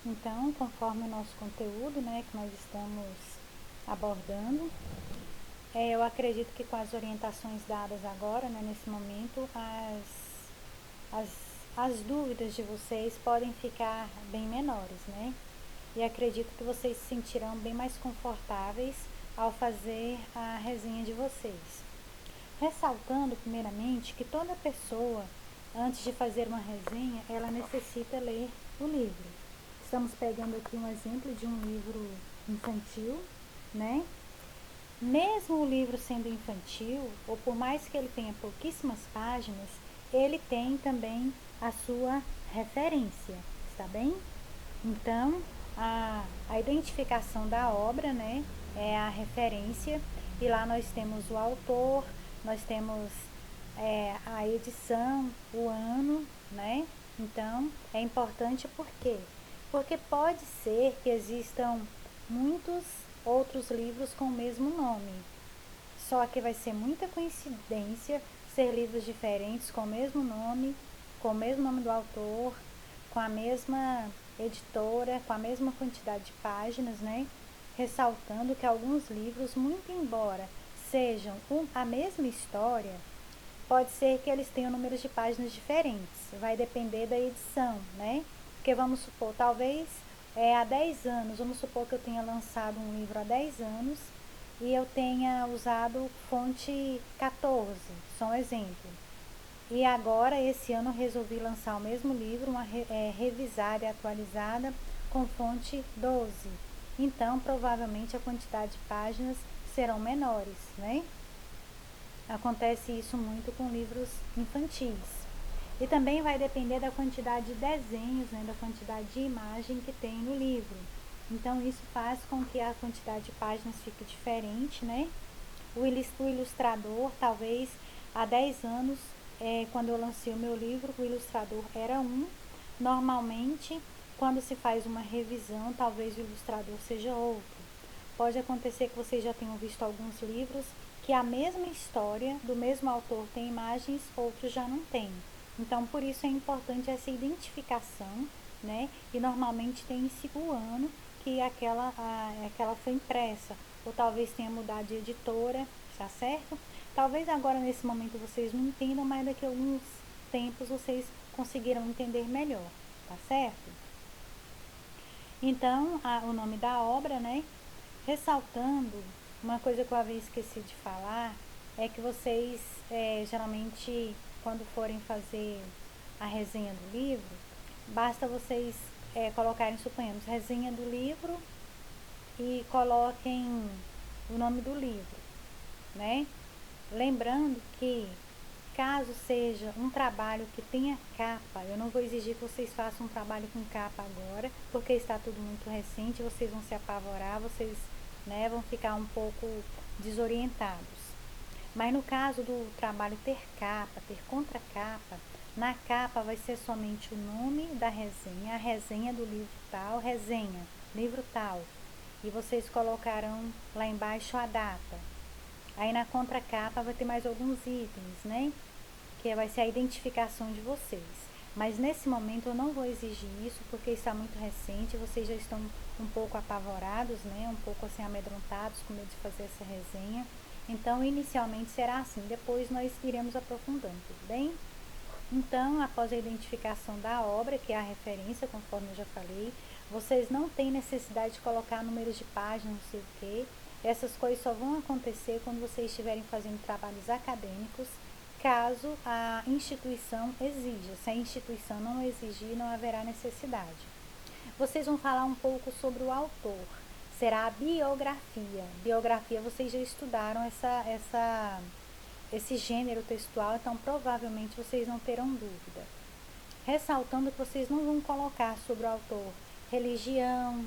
Então, conforme o nosso conteúdo, né, que nós estamos abordando, eu acredito que com as orientações dadas agora, né, nesse momento, as, as dúvidas de vocês podem ficar bem menores, né? E acredito que vocês se sentirão bem mais confortáveis ao fazer a resenha de vocês. Ressaltando, primeiramente, que toda pessoa, antes de fazer uma resenha, ela necessita ler o livro. Estamos pegando aqui um exemplo de um livro infantil, né? Mesmo o livro sendo infantil, ou por mais que ele tenha pouquíssimas páginas, ele tem também a sua referência, está bem? Então, a identificação da obra, né, é a referência, e lá nós temos o autor, nós temos a edição, o ano, né? Então, é importante por quê? Porque pode ser que existam muitos outros livros com o mesmo nome, só que vai ser muita coincidência ser livros diferentes com o mesmo nome do autor, com a mesma editora, com a mesma quantidade de páginas, né? Ressaltando que alguns livros, muito embora sejam a mesma história, pode ser que eles tenham números de páginas diferentes. Vai depender da edição, né? Porque vamos supor, talvez há 10 anos, vamos supor que eu tenha lançado um livro há 10 anos e eu tenha usado fonte 14, só um exemplo. E agora, esse ano, eu resolvi lançar o mesmo livro, uma revisada e atualizada com fonte 12. Então, provavelmente, a quantidade de páginas serão menores, né? Acontece isso muito com livros infantis. E também vai depender da quantidade de desenhos, né, da quantidade de imagem que tem no livro. Então, isso faz com que a quantidade de páginas fique diferente, né? O ilustrador, talvez há 10 anos, quando eu lancei o meu livro, o ilustrador era um. Normalmente, quando se faz uma revisão, talvez o ilustrador seja outro. Pode acontecer que vocês já tenham visto alguns livros que a mesma história do mesmo autor tem imagens, outros já não tem. Então, por isso é importante essa identificação, né? E normalmente tem-se o ano que aquela foi impressa, ou talvez tenha mudado de editora, tá certo? Talvez agora nesse momento vocês não entendam, mas daqui a alguns tempos vocês conseguirão entender melhor, tá certo? Então, o nome da obra, né? Ressaltando, uma coisa que eu havia esquecido de falar é que vocês, geralmente, quando forem fazer a resenha do livro, basta vocês colocarem, suponhamos, resenha do livro e coloquem o nome do livro, né? Lembrando que, caso seja um trabalho que tenha capa, eu não vou exigir que vocês façam um trabalho com capa agora, porque está tudo muito recente, vocês vão se apavorar, vocês, né, vão ficar um pouco desorientados. Mas no caso do trabalho ter capa, ter contracapa, na capa vai ser somente o nome da resenha, a resenha do livro tal, resenha, livro tal. E vocês colocarão lá embaixo a data. Aí na contracapa vai ter mais alguns itens, né? Que vai ser a identificação de vocês. Mas nesse momento eu não vou exigir isso porque está muito recente, vocês já estão um pouco apavorados, né? Um pouco assim amedrontados, com medo de fazer essa resenha. Então inicialmente será assim, depois nós iremos aprofundando, tudo bem? Então, após a identificação da obra, que é a referência, conforme eu já falei, vocês não têm necessidade de colocar números de páginas, não sei o quê. Essas coisas só vão acontecer quando vocês estiverem fazendo trabalhos acadêmicos, caso a instituição exija. Se a instituição não exigir, não haverá necessidade. Vocês vão falar um pouco sobre o autor. Será a biografia. Biografia, vocês já estudaram esse gênero textual, então provavelmente vocês não terão dúvida. Ressaltando que vocês não vão colocar sobre o autor religião,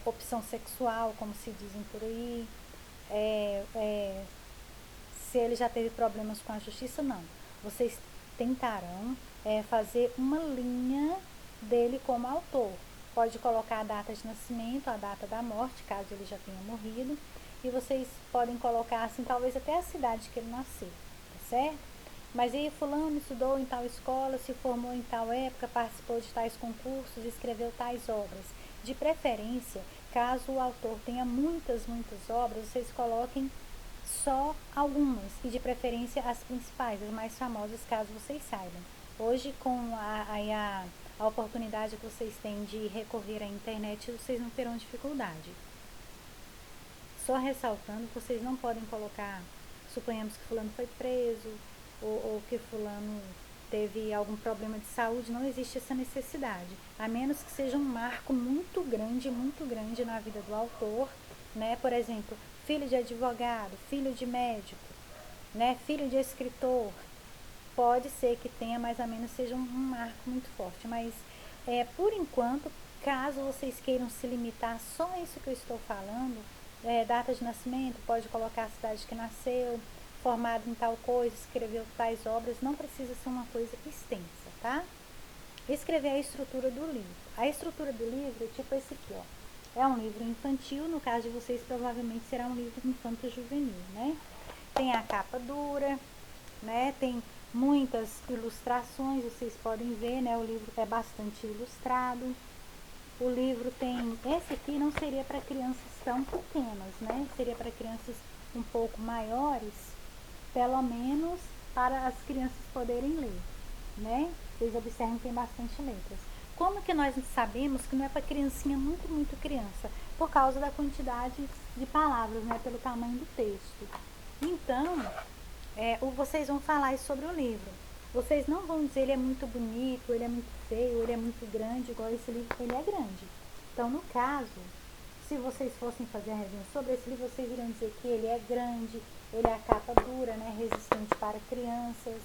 opção sexual, como se dizem por aí, se ele já teve problemas com a justiça, não. Vocês tentarão fazer uma linha dele como autor. Pode colocar a data de nascimento, a data da morte, caso ele já tenha morrido, e vocês podem colocar assim, talvez até a cidade que ele nasceu, tá certo? Mas aí fulano estudou em tal escola, se formou em tal época, participou de tais concursos, escreveu tais obras. De preferência, caso o autor tenha muitas obras, vocês coloquem só algumas, e de preferência as principais, as mais famosas, caso vocês saibam. Hoje, com a oportunidade que vocês têm de recorrer à internet, vocês não terão dificuldade. Só ressaltando que vocês não podem colocar, suponhamos que fulano foi preso, ou que fulano teve algum problema de saúde, não existe essa necessidade, a menos que seja um marco muito grande na vida do autor, né? Por exemplo, filho de advogado, filho de médico, né? Filho de escritor, pode ser que tenha, mais ou menos seja um marco muito forte, mas por enquanto, caso vocês queiram se limitar só a isso que eu estou falando, data de nascimento, pode colocar a cidade que nasceu, formado em tal coisa, escreveu tais obras, não precisa ser uma coisa extensa, tá? Escrever a estrutura do livro. A estrutura do livro é tipo esse aqui, ó. É um livro infantil, no caso de vocês provavelmente será um livro infanto-juvenil, né? Tem a capa dura, né? Tem muitas ilustrações, vocês podem ver, né? O livro é bastante ilustrado. O livro tem, esse aqui não seria para crianças tão pequenas, né? Seria para crianças um pouco maiores, pelo menos para as crianças poderem ler, né? Vocês observam que tem bastante letras. Como que nós sabemos que não é para criancinha muito criança? Por causa da quantidade de palavras, né? Pelo tamanho do texto. Então, vocês vão falar sobre o livro. Vocês não vão dizer ele é muito bonito, ele é muito feio, ele é muito grande, igual esse livro, ele é grande. Então, no caso, se vocês fossem fazer a resenha sobre esse livro, vocês iriam dizer que ele é grande, ele é a capa dura, né, resistente para crianças,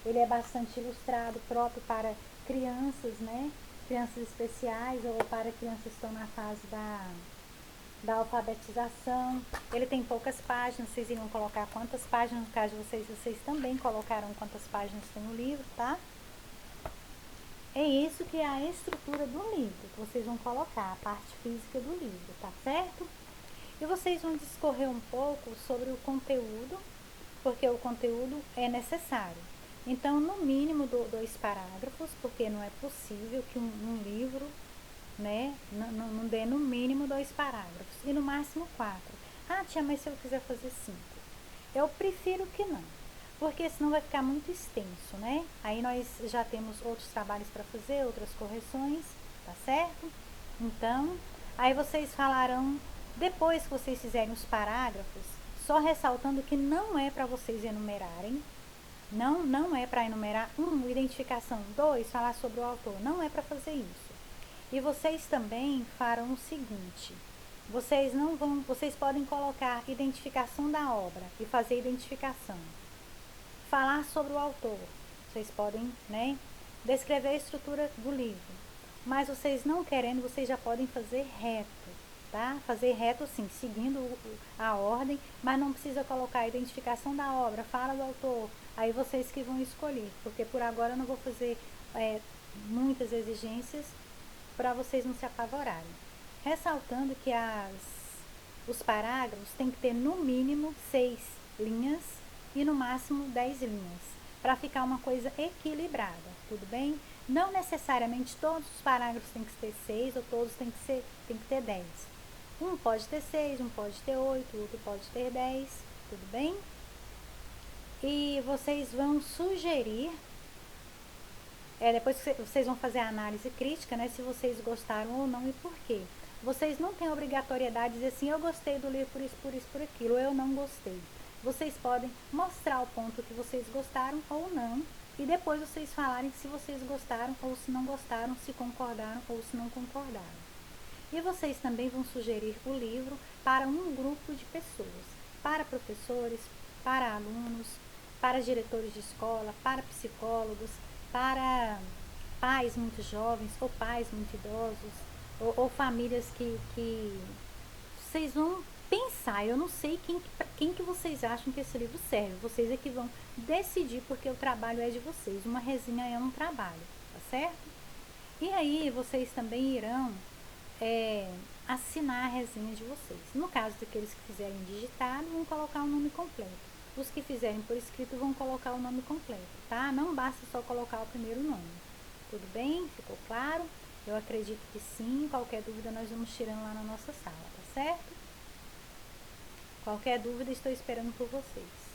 ele é bastante ilustrado, próprio para crianças, né, crianças especiais ou para crianças que estão na fase da alfabetização. Ele tem poucas páginas, vocês iriam colocar quantas páginas, no caso de vocês também colocaram quantas páginas tem no livro, tá? É isso que é a estrutura do livro, que vocês vão colocar, a parte física do livro, tá certo? E vocês vão discorrer um pouco sobre o conteúdo, porque o conteúdo é necessário. Então, no mínimo 2 parágrafos, porque não é possível que um livro, né, não dê no mínimo 2 parágrafos, e no máximo 4. Ah, tia, mas se eu quiser fazer 5? Eu prefiro que não, porque senão vai ficar muito extenso, né? Aí nós já temos outros trabalhos para fazer, outras correções, tá certo? Então, aí vocês falarão, depois que vocês fizerem os parágrafos, só ressaltando que não é para vocês enumerarem, não é para enumerar identificação, 2, falar sobre o autor, não é para fazer isso. E vocês também farão o seguinte, vocês podem colocar identificação da obra e fazer identificação. Falar sobre o autor, vocês podem, né, descrever a estrutura do livro. Mas vocês não querendo, vocês já podem fazer reto, tá? Fazer reto sim, seguindo a ordem, mas não precisa colocar a identificação da obra, fala do autor. Aí vocês que vão escolher, porque por agora eu não vou fazer muitas exigências para vocês não se apavorarem. Ressaltando que os parágrafos têm que ter no mínimo 6 linhas e no máximo 10 linhas, para ficar uma coisa equilibrada, tudo bem? Não necessariamente todos os parágrafos têm que ter 6 ou todos têm que ter 10. Um pode ter 6, um pode ter 8, outro pode ter 10, tudo bem? E vocês vão sugerir, depois que vocês vão fazer a análise crítica, né, se vocês gostaram ou não e por quê. Vocês não têm obrigatoriedade de dizer assim, eu gostei do livro por isso, por aquilo, eu não gostei. Vocês podem mostrar o ponto que vocês gostaram ou não, e depois vocês falarem se vocês gostaram ou se não gostaram, se concordaram ou se não concordaram. E vocês também vão sugerir o livro para um grupo de pessoas, para professores, para alunos, para diretores de escola, para psicólogos, para pais muito jovens ou pais muito idosos, ou famílias que vocês vão pensar. Eu não sei quem que vocês acham que esse livro serve, vocês é que vão decidir, porque o trabalho é de vocês, uma resenha é um trabalho, tá certo? E aí vocês também irão assinar a resenha de vocês. No caso daqueles que fizerem digitado, vão colocar o nome completo. Os que fizerem por escrito vão colocar o nome completo, tá? Não basta só colocar o primeiro nome. Tudo bem? Ficou claro? Eu acredito que sim. Qualquer dúvida nós vamos tirando lá na nossa sala, tá certo? Qualquer dúvida estou esperando por vocês.